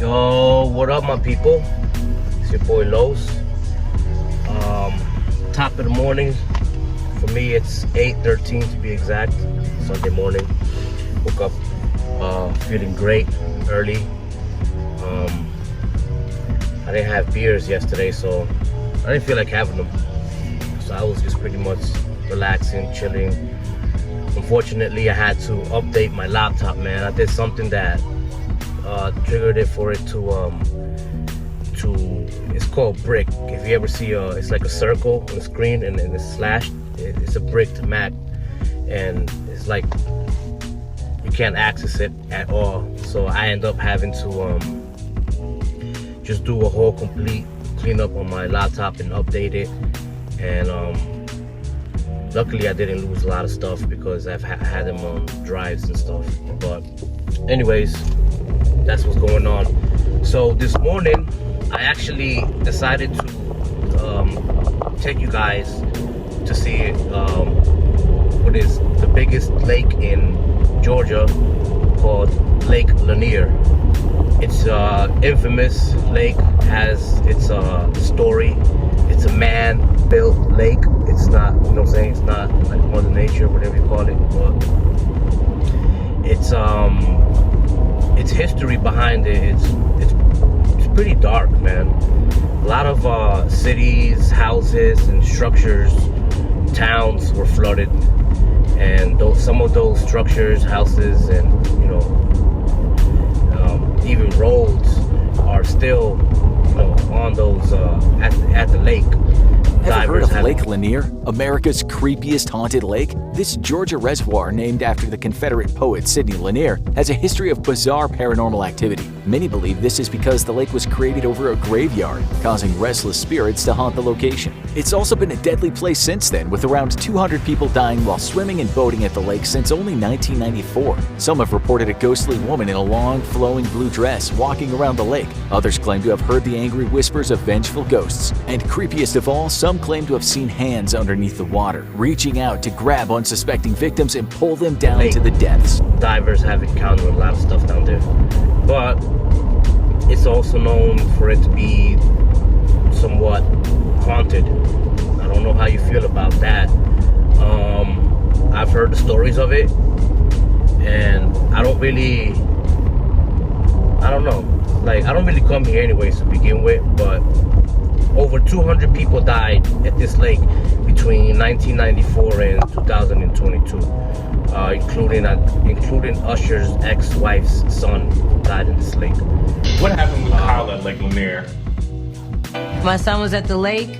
Yo, what up, my people? It's your boy Los. Top of the morning. For me, it's 8:13 to be exact. Sunday morning. Woke up feeling great early. I didn't have beers yesterday, so I didn't feel like having them. So I was just pretty much relaxing, chilling. Unfortunately, I had to update my laptop, man. I did something that triggered it for it to it's called brick. If you ever see it's like a circle on the screen and then it's slashed, it's a bricked Mac, and it's like you can't access it at all. So I end up having to just do a whole complete cleanup on my laptop and update it. And luckily I didn't lose a lot of stuff because I've had them on drives and stuff. But anyways, that's what's going on. So this morning I actually decided to take you guys to see what is the biggest lake in Georgia, called Lake Lanier. It's infamous lake, has its story. It's a man-built lake. It's not, you know what I'm saying, it's not like Mother Nature, whatever you call it, but it's history behind it. It's pretty dark, man. A lot of cities, houses, and structures, towns were flooded, and some of those structures, houses, and even roads are still, on those at the lake. Ever heard of Lake Lanier, America's creepiest haunted lake? This Georgia reservoir, named after the Confederate poet Sidney Lanier, has a history of bizarre paranormal activity. Many believe this is because the lake was created over a graveyard, causing restless spirits to haunt the location. It's also been a deadly place since then, with around 200 people dying while swimming and boating at the lake since only 1994. Some have reported a ghostly woman in a long, flowing blue dress walking around the lake. Others claim to have heard the angry whispers of vengeful ghosts. And creepiest of all, some claim to have seen hands underneath the water, reaching out to grab unsuspecting victims and pull them down to the depths. Divers have encountered a lot of stuff down there, but it's also known for it to be somewhat haunted. I don't know how you feel about that. I've heard the stories of it, and I don't really come here anyways to begin with, but over 200 people died at this lake between 1994 and 2022, including Usher's ex-wife's son died in this lake. What happened with Kyle at Lake Lanier? My son was at the lake.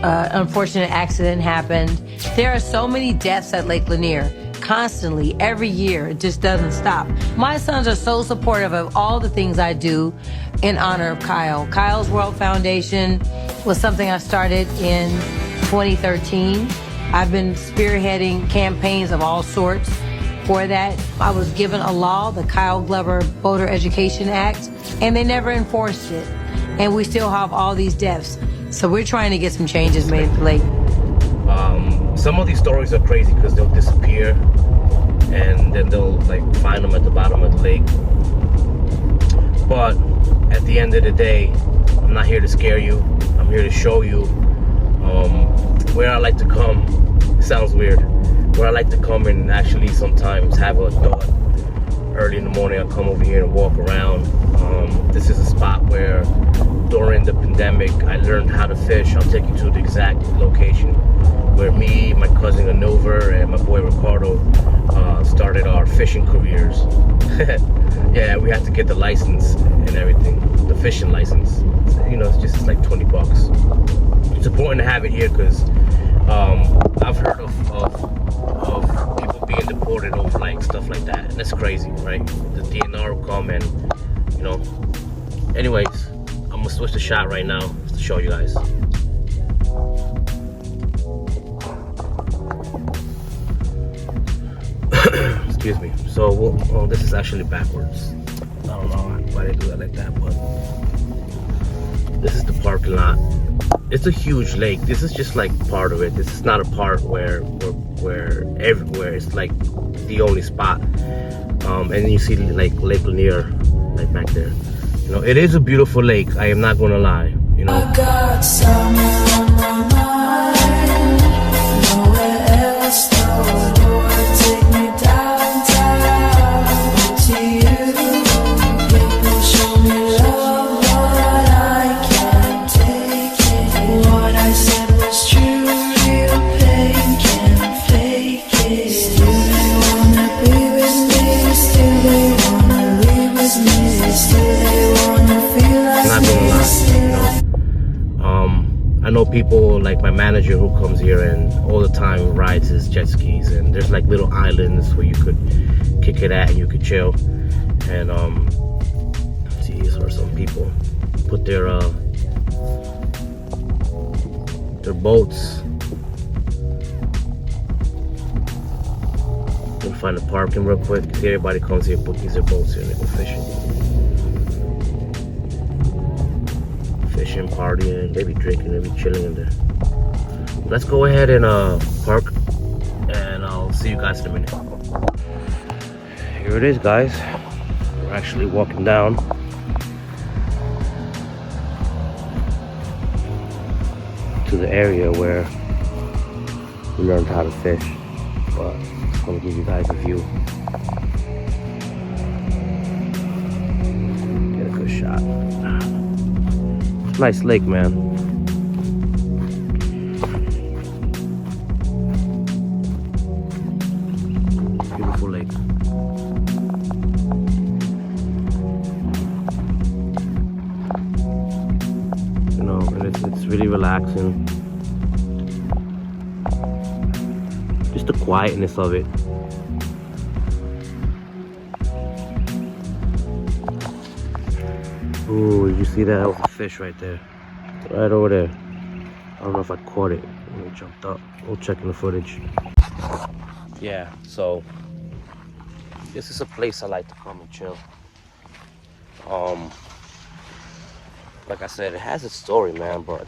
Unfortunate accident happened. There are so many deaths at Lake Lanier. Constantly, every year, it just doesn't stop. My sons are so supportive of all the things I do in honor of Kyle. Kyle's World Foundation was something I started in 2013. I've been spearheading campaigns of all sorts for that. I was given a law, the Kyle Glover Voter Education Act, and they never enforced it. And we still have all these deaths. So we're trying to get some changes made at the lake. Some of these stories are crazy because they'll disappear and then they'll find them at the bottom of the lake. But at the end of the day, I'm not here to scare you. I'm here to show you where I like to come. It sounds weird. Where I like to come and actually sometimes have a thought. Early in the morning, I'll come over here and walk around. This is a spot where during the pandemic, I learned how to fish. I'll take you to the exact location where me, my cousin Anover, and my boy Ricardo started our fishing careers. Yeah, we had to get the license and everything, the fishing license. It's like $20. It's important to have it here because I've heard of people being deported over stuff like that, and that's crazy, right? The DNR will come and Anyways, I'm gonna switch the shot right now to show you guys. Excuse me. So this is actually backwards. I don't know why they do that like that, but this is the parking lot. It's a huge lake. This is just part of it. This is not a part where everywhere. It's the only spot. And then you see Lake Lanier back there. You know, it is a beautiful lake. I am not gonna lie. You know. I got summer on my mind. Nowhere else, no Lord, take me downtown to you. People show me love, but I can't take it. What I said was true, real pain can't fake it. Still they wanna be with me, still they wanna leave with me, still they wanna feel like Not gonna lie, you know. I know people like my manager who comes here and all the time rides his jet skis, and there's like little islands where you could kick it at and you could chill. And see, these are some people put their boats. We'll find a parking real quick. See, everybody comes here, put their boats here, and they go fishing. Fishing, partying, maybe drinking, maybe chilling in there. Let's go ahead and park, and I'll see you guys in a minute. Here it is, guys. We're actually walking down to the area where we learned how to fish, but I'm just gonna give you guys a view. Get a good shot. Nice lake, man. Beautiful lake. You know, and it's really relaxing. Just the quietness of it. Ooh, did you see that? That was a fish right there. Right over there. I don't know if I caught it when it jumped up. We'll check in the footage. Yeah, so this is a place I like to come and chill. Like I said, it has its story, man, but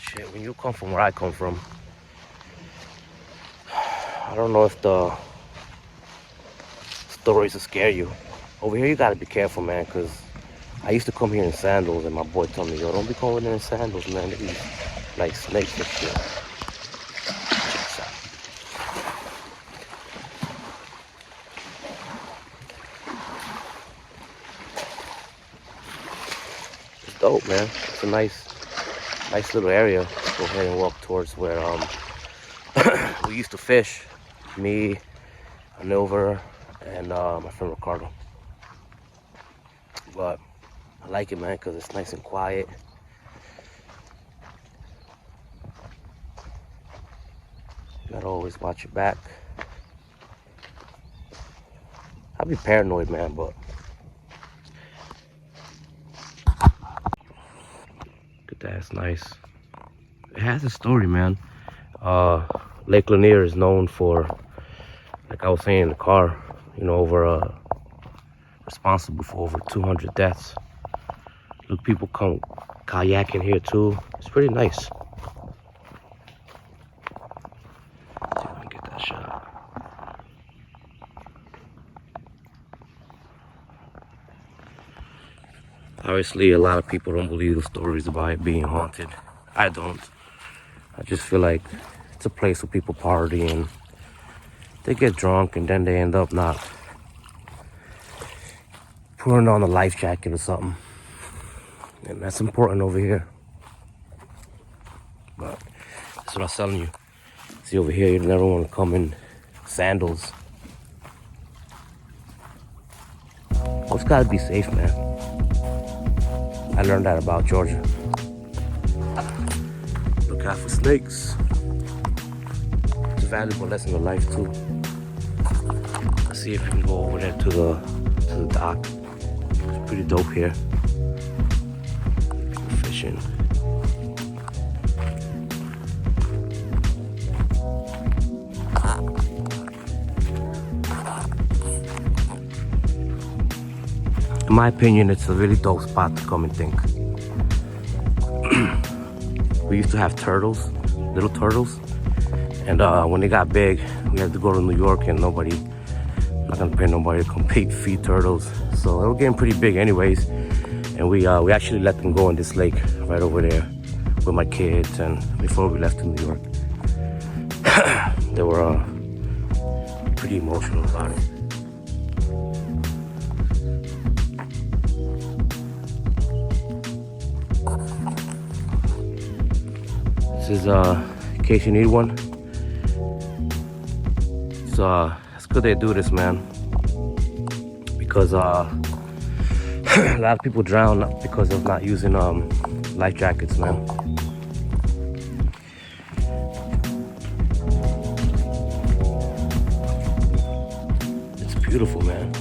shit, when you come from where I come from, I don't know if the stories will scare you. Over here, you gotta be careful, man, because I used to come here in sandals, and my boy told me, yo, don't be going in sandals, man. They be like snakes and shit. It's dope, man. It's a nice little area. Let's go ahead and walk towards where we used to fish. Me, Anilver, and my friend Ricardo. But I like it, man, because it's nice and quiet. You gotta always watch your back. I'd be paranoid, man, but look at that, it's nice. It has a story, man. Lake Lanier is known for, like I was saying in the car, you know, responsible for over 200 deaths. Look, people come kayaking here too. It's pretty nice. Let's see if I can get that shot. Obviously, a lot of people don't believe the stories about it being haunted. I don't. I just feel like it's a place where people party and they get drunk and then they end up not putting on a life jacket or something. And that's important over here. But that's what I was telling you. See, over here, you never want to come in sandals. Well, it's gotta be safe, man. I learned that about Georgia. Look out for snakes. It's a valuable lesson of life too. Let's see if we can go over there to the dock. It's pretty dope here. We're fishing. In my opinion, it's a really dope spot to come and think. We used to have turtles, little turtles, and when they got big, we had to go to New York, and nobody I'm not gonna pay nobody to come feed turtles. So they were getting pretty big anyways. And we actually let them go in this lake right over there with my kids, and before we left to New York. They were pretty emotional about it. This is in case you need one. So it's good they do this, man, because a lot of people drown because of not using life jackets, man. It's beautiful, man.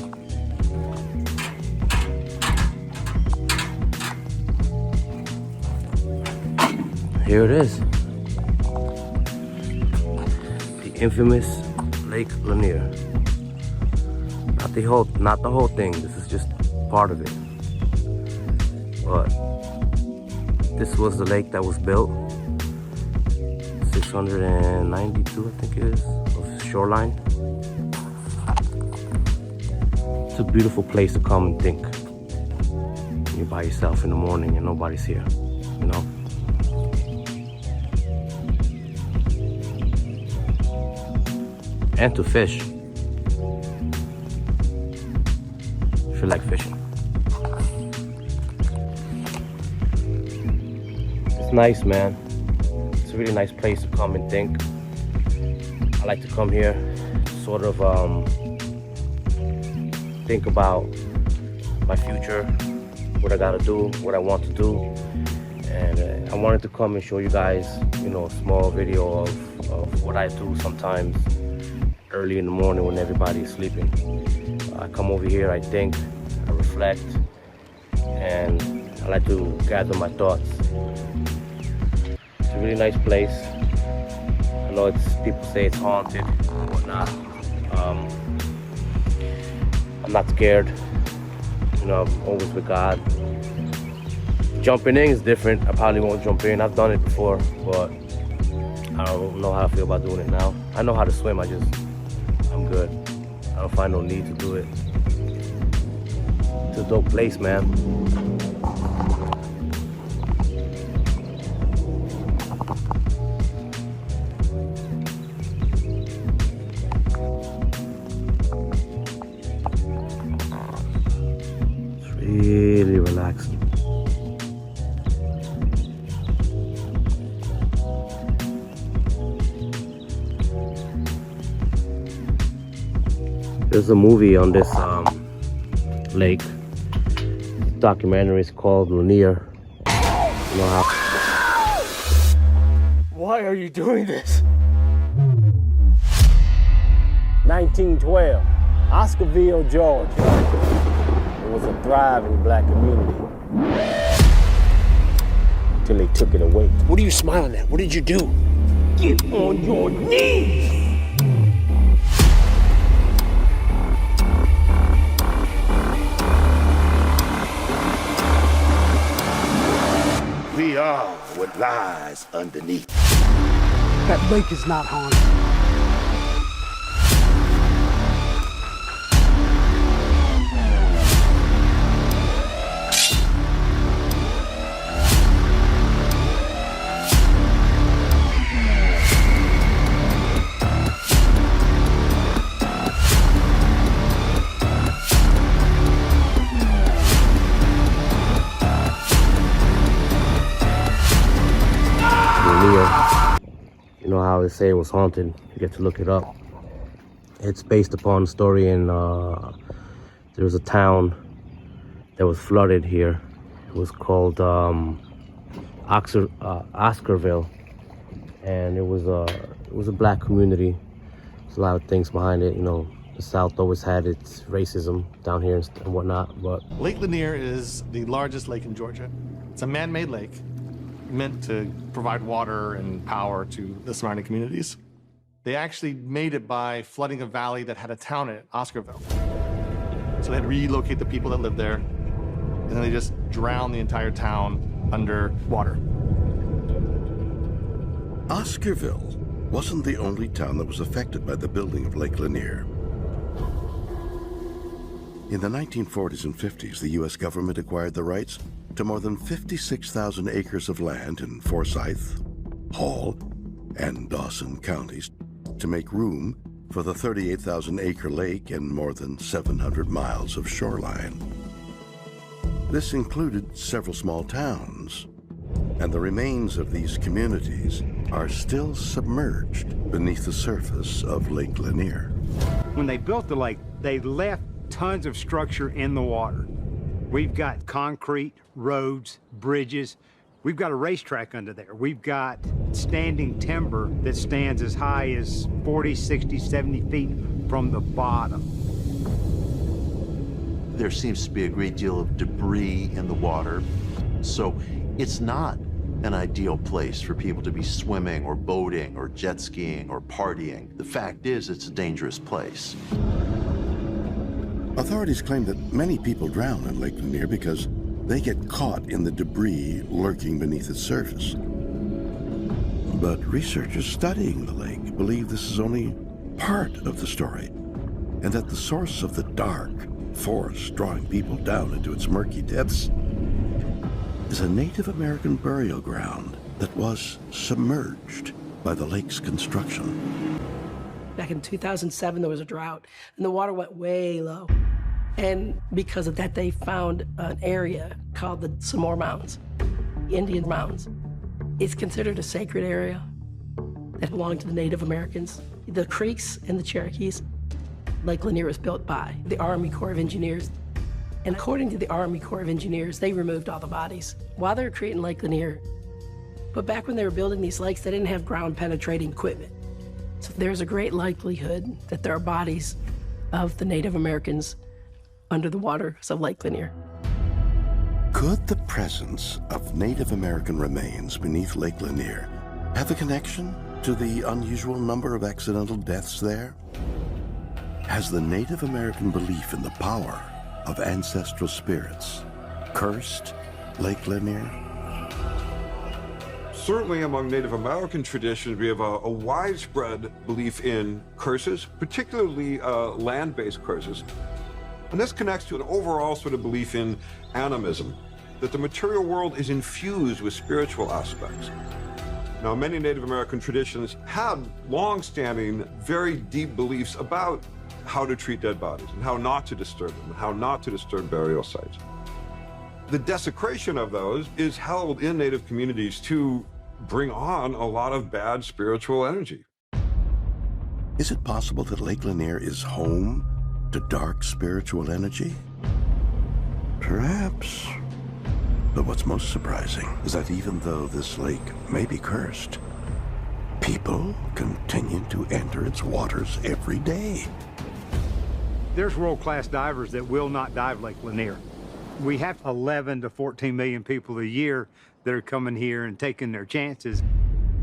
Here it is. The infamous Lake Lanier. Not the whole thing. This is just part of it. But this was the lake that was built. 692, I think it is, of shoreline. It's a beautiful place to come and think. You're by yourself in the morning and nobody's here, you know? And to fish. If you like fishing. It's nice, man. It's a really nice place to come and think. I like to come here, sort of think about my future, what I gotta do, what I want to do. And I wanted to come and show you guys, you know, a small video of what I do sometimes early in the morning when everybody's sleeping. I come over here, I think, I reflect, and I like to gather my thoughts. It's a really nice place. I know people say it's haunted and whatnot. I'm not scared. You know, I'm always with God. Jumping in is different. I probably won't jump in. I've done it before, but I don't know how I feel about doing it now. I know how to swim, I'm good. I don't find no need to do it. It's a dope place, man. It's really relaxing. There's a movie on this lake. The documentary is called Lanier. You know how? Why are you doing this? 1912, Oscarville, Georgia. It was a thriving black community until they took it away. What are you smiling at? What did you do? Get on your knees! We are what lies underneath. That lake is not haunted. You know how they say it was haunted. You get to look it up. It's based upon a story in there was a town that was flooded here. It was called Oscarville, and it was a black community. There's a lot of things behind it. You know, the South always had its racism down here and whatnot. But Lake Lanier is the largest lake in Georgia. It's a man-made lake meant to provide water and power to the surrounding communities. They actually made it by flooding a valley that had a town in it, Oscarville. So they had to relocate the people that lived there, and then they just drowned the entire town under water. Oscarville wasn't the only town that was affected by the building of Lake Lanier. In the 1940s and 50s, the U.S. government acquired the rights to more than 56,000 acres of land in Forsyth, Hall, and Dawson counties to make room for the 38,000-acre lake and more than 700 miles of shoreline. This included several small towns, and the remains of these communities are still submerged beneath the surface of Lake Lanier. When they built the lake, they left tons of structure in the water. We've got concrete, roads, bridges. We've got a racetrack under there. We've got standing timber that stands as high as 40, 60, 70 feet from the bottom. There seems to be a great deal of debris in the water, so it's not an ideal place for people to be swimming or boating or jet skiing or partying. The fact is, it's a dangerous place. Authorities claim that many people drown in Lake Lanier because they get caught in the debris lurking beneath its surface. But researchers studying the lake believe this is only part of the story, and that the source of the dark force drawing people down into its murky depths is a Native American burial ground that was submerged by the lake's construction. Back in 2007, there was a drought, and the water went way low. And because of that, they found an area called the Samore Mountains, Indian Mountains. It's considered a sacred area that belonged to the Native Americans, the Creeks and the Cherokees. Lake Lanier was built by the Army Corps of Engineers. And according to the Army Corps of Engineers, they removed all the bodies while they were creating Lake Lanier. But back when they were building these lakes, they didn't have ground-penetrating equipment. So there's a great likelihood that there are bodies of the Native Americans under the waters of Lake Lanier. Could the presence of Native American remains beneath Lake Lanier have a connection to the unusual number of accidental deaths there? Has the Native American belief in the power of ancestral spirits cursed Lake Lanier? Certainly among Native American traditions, we have a widespread belief in curses, particularly land-based curses. And this connects to an overall sort of belief in animism, that the material world is infused with spiritual aspects. Now, many Native American traditions had long-standing, very deep beliefs about how to treat dead bodies and how not to disturb them, and how not to disturb burial sites. The desecration of those is held in Native communities to bring on a lot of bad spiritual energy. Is it possible that Lake Lanier is home to dark spiritual energy? Perhaps. But what's most surprising is that even though this lake may be cursed, people continue to enter its waters every day. There's world-class divers that will not dive Lake Lanier. We have 11 to 14 million people a year that are coming here and taking their chances,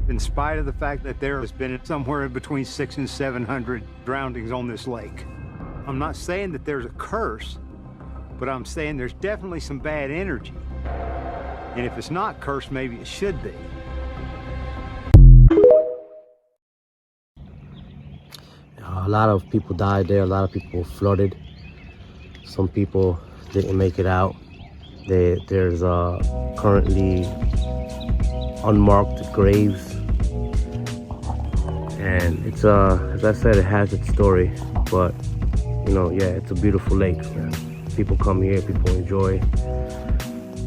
in spite of the fact that there has been somewhere between 600 and 700 drownings on this lake. I'm not saying that there's a curse, but I'm saying there's definitely some bad energy. And if it's not cursed, maybe it should be. A lot of people died there. A lot of people flooded. Some people didn't make it out. There's currently unmarked graves, and it's as I said, it has its story. But you know, yeah, it's a beautiful lake, man. People come here, people enjoy.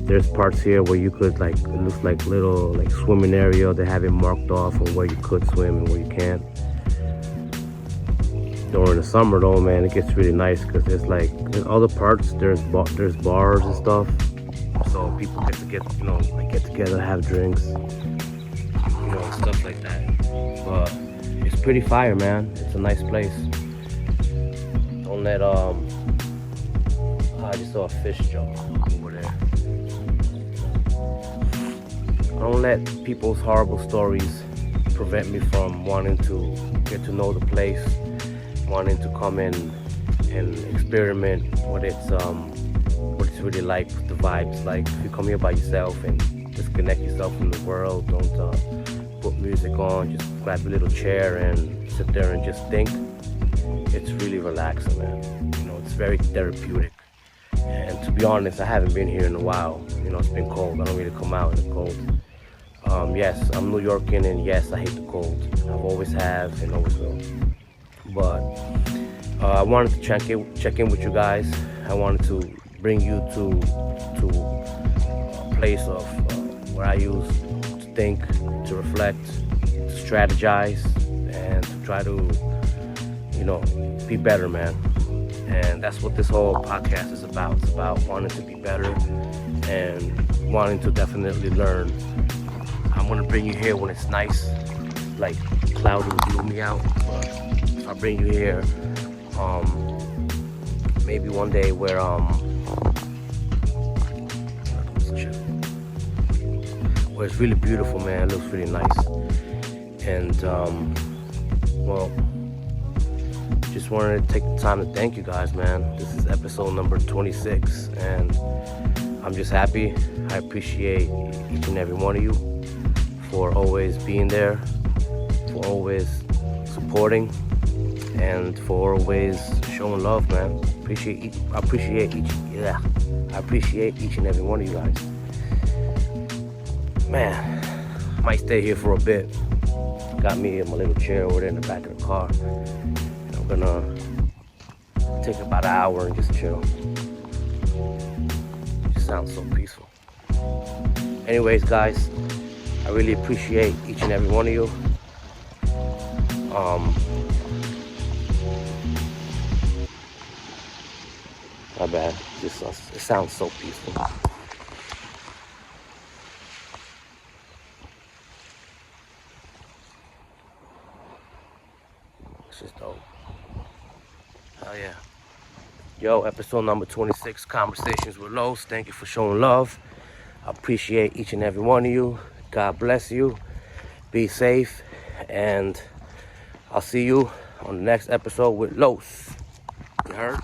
There's parts here where you could, like, it looks like little like swimming area. They have it marked off on where you could swim and where you can't. During the summer though, man, it gets really nice because there's like in other parts there's bars and stuff, so people get together, have drinks, and stuff like that. But it's pretty fire, man. It's a nice place. Don't let I just saw a fish jump over there. Don't let people's horrible stories prevent me from wanting to get to know the place, wanting to come in and experiment what it's really like, the vibes like. If you come here by yourself and disconnect yourself from the world, don't put music on, just grab a little chair and sit there and just think. It's really relaxing, man. It's very therapeutic. And to be honest, I haven't been here in a while. You know, it's been cold. I don't really come out in the cold. Yes, I'm New Yorker, and yes, I hate the cold. I've always have and always will. But I wanted to check in with you guys. I wanted to bring you to a place of where I used to think, to reflect, to strategize, and to try to, you know, be better, man. And that's what this whole podcast is about. It's about wanting to be better and wanting to definitely learn. I'm gonna bring you here when it's nice, like cloudy and gloomy out. But I'll bring you here maybe one day where it's really beautiful, man. It looks really nice. And well, just wanted to take the time to thank you guys, man. This is episode number 26, and I'm just happy. I appreciate each and every one of you for always being there, for always supporting, and for always showing love, man. I appreciate each and every one of you guys. Man, I might stay here for a bit. Got me in my little chair over there in the back of the car. I'm gonna take about an hour and just chill. It just sounds so peaceful. Anyways, guys, I really appreciate each and every one of you. My bad. It sounds so peaceful. It's just dope. Hell yeah. Yo, episode number 26, Conversations with Los. Thank you for showing love. I appreciate each and every one of you. God bless you. Be safe. And I'll see you on the next episode with Los. You heard?